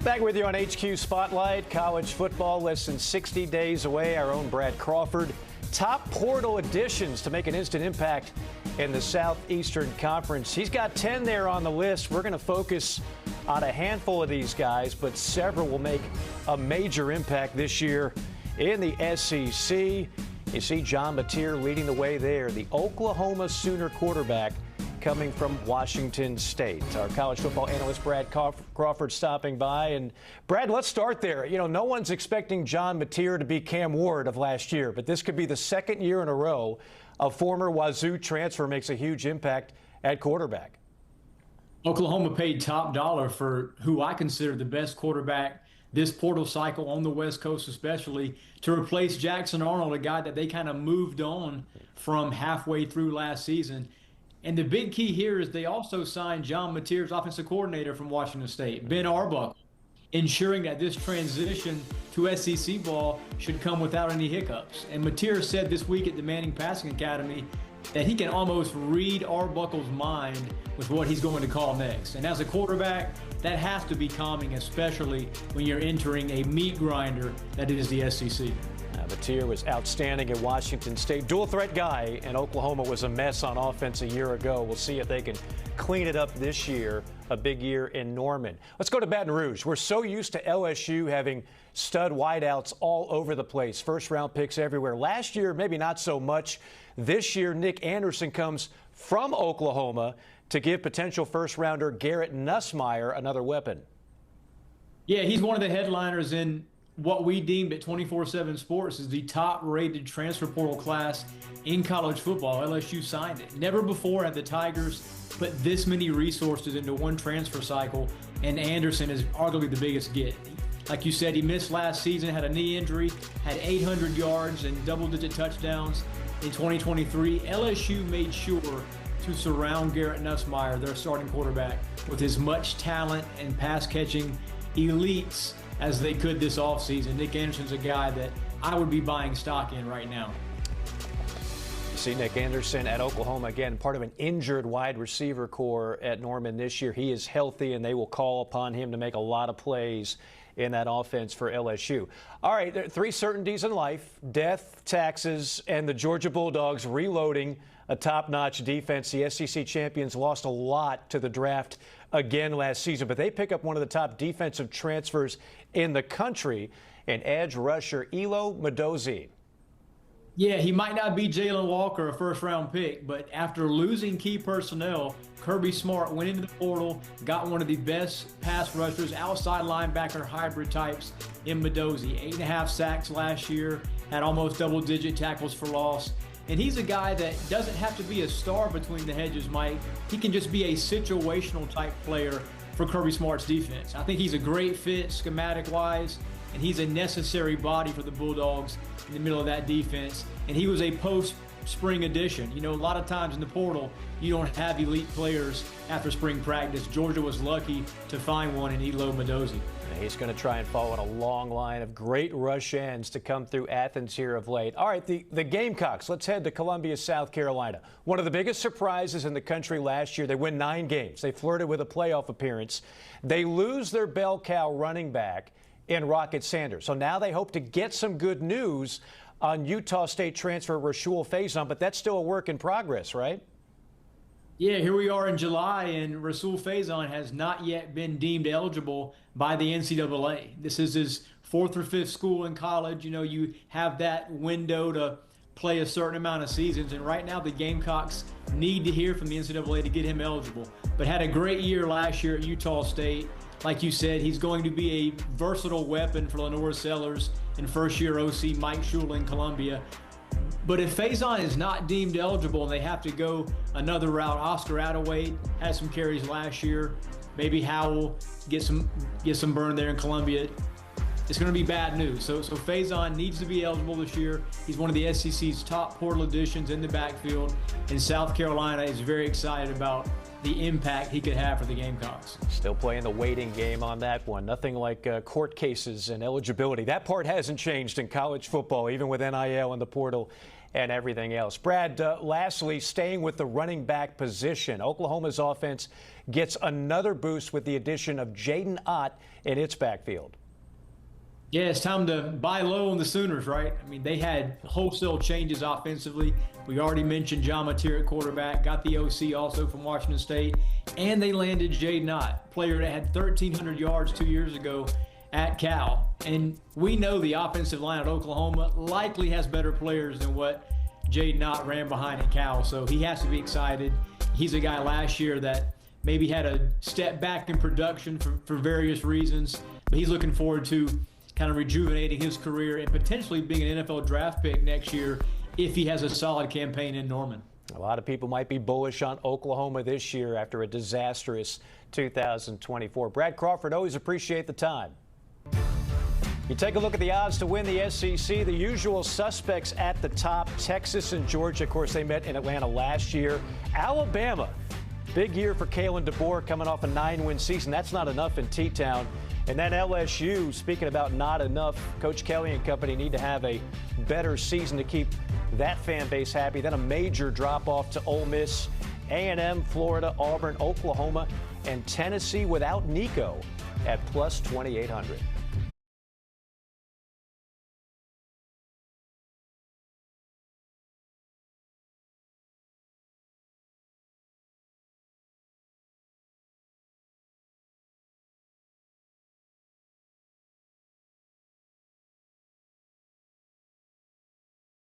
Back with you on HQ Spotlight. College football less than 60 days away. Our own Brad Crawford. Top portal additions to make an instant impact in the Southeastern Conference. He's got 10 there on the list. We're going to focus on a handful of these guys, but several will make a major impact this year in the SEC. You see John Mateer leading the way there, the Oklahoma Sooner quarterback coming from Washington State. Our college football analyst Brad Crawford stopping by. And Brad, let's start there. You know, no one's expecting John Mateer to be Cam Ward of last year, but this could be the second year in a row a former Wazoo transfer makes a huge impact at quarterback. Oklahoma paid top dollar for who I consider the best quarterback this portal cycle on the West Coast, especially to replace Jackson Arnold, a guy that they kind of moved on from halfway through last season. And the big key here is they also signed John Mateer's offensive coordinator from Washington State, Ben Arbuckle, ensuring that this transition to SEC ball should come without any hiccups. And Mateer said this week at the Manning Passing Academy that he can almost read Arbuckle's mind with what he's going to call next. And as a quarterback, that has to be calming, especially when you're entering a meat grinder that is the SEC. Mateer was outstanding at Washington State. Dual threat guy, and Oklahoma was a mess on offense a year ago. We'll see if they can clean it up this year, a big year in Norman. Let's go to Baton Rouge. We're so used to LSU having stud wideouts all over the place, first-round picks everywhere. Last year, maybe not so much. This year, Nick Anderson comes from Oklahoma to give potential first-rounder Garrett Nussmeier another weapon. Yeah, he's one of the headliners in what we deemed at 24/7 Sports is the top-rated transfer portal class in college football. LSU signed it. Never before have the Tigers put this many resources into one transfer cycle, and Anderson is arguably the biggest get. Like you said, he missed last season, had a knee injury, had 800 yards and double-digit touchdowns in 2023. LSU made sure to surround Garrett Nussmeier, their starting quarterback, with as much talent and pass-catching elites as they could this offseason. Nick Anderson's a guy that I would be buying stock in right now. You see Nick Anderson at Oklahoma, again, part of an injured wide receiver core at Norman this year. He is healthy, and they will call upon him to make a lot of plays in that offense for LSU. All right, there are three certainties in life: death, taxes, and the Georgia Bulldogs reloading a top-notch defense. The SEC champions lost a lot to the draft again last season, but they pick up one of the top defensive transfers in the country, and edge rusher Elo Mosozi. Yeah, he might not be Jalen Walker, a first-round pick, but after losing key personnel, Kirby Smart went into the portal, got one of the best pass rushers, outside linebacker hybrid types in Mosozi. 8.5 sacks last year, had almost double-digit tackles for loss. And he's a guy that doesn't have to be a star between the hedges, Mike. He can just be a situational type player for Kirby Smart's defense. I think he's a great fit schematic-wise, and he's a necessary body for the Bulldogs in the middle of that defense. And he was a post-spring addition. You know, a lot of times in the portal, you don't have elite players after spring practice. Georgia was lucky to find one in Elo Mosozi. He's going to try and follow in a long line of great rush ends to come through Athens here of late. All right, the Gamecocks. Let's head to Columbia, South Carolina. One of the biggest surprises in the country last year. They win 9 games. They flirted with a playoff appearance. They lose their bell cow running back in Rocket Sanders. So now they hope to get some good news on Utah State transfer Rashul Faison, but that's still a work in progress, right? Yeah, here we are in July, and Rashul Faison has not yet been deemed eligible by the NCAA. This is his 4th or 5th school in college. You know, you have that window to play a certain amount of seasons, and right now the Gamecocks need to hear from the NCAA to get him eligible. But had a great year last year at Utah State. Like you said, he's going to be a versatile weapon for Lenore Sellers and first-year OC Mike Shula in Columbia. But if Faison is not deemed eligible and they have to go another route, Oscar Attaway had some carries last year. Maybe Howell get some burn there in Columbia. It's going to be bad news. So Faison needs to be eligible this year. He's one of the SEC's top portal additions in the backfield, and South Carolina is very excited about the impact he could have for the Gamecocks. Still playing the waiting game on that one. Nothing like court cases and eligibility. That part hasn't changed in college football, even with NIL and the portal and everything else. Brad, lastly, staying with the running back position, Oklahoma's offense gets another boost with the addition of Jaden Au in its backfield. Yeah, it's time to buy low on the Sooners, right? I mean, they had wholesale changes offensively. We already mentioned John Mateer at quarterback, got the OC also from Washington State, and they landed Jaden Au, player that had 1,300 yards 2 years ago at Cal. And we know the offensive line at Oklahoma likely has better players than what Jaden Au ran behind at Cal, so he has to be excited. He's a guy last year that maybe had a step back in production for various reasons, but he's looking forward to kind of rejuvenating his career and potentially being an NFL draft pick next year if he has a solid campaign in Norman. A lot of people might be bullish on Oklahoma this year after a disastrous 2024. Brad Crawford, always appreciate the time. You take a look at the odds to win the SEC. The usual suspects at the top, Texas and Georgia. Of course, they met in Atlanta last year. Alabama, big year for Kalen DeBoer coming off a 9-win season. That's not enough in T-Town. And then LSU, speaking about not enough, Coach Kelly and company need to have a better season to keep that fan base happy. Then a major drop-off to Ole Miss, A&M, Florida, Auburn, Oklahoma, and Tennessee without Nico at plus 2,800.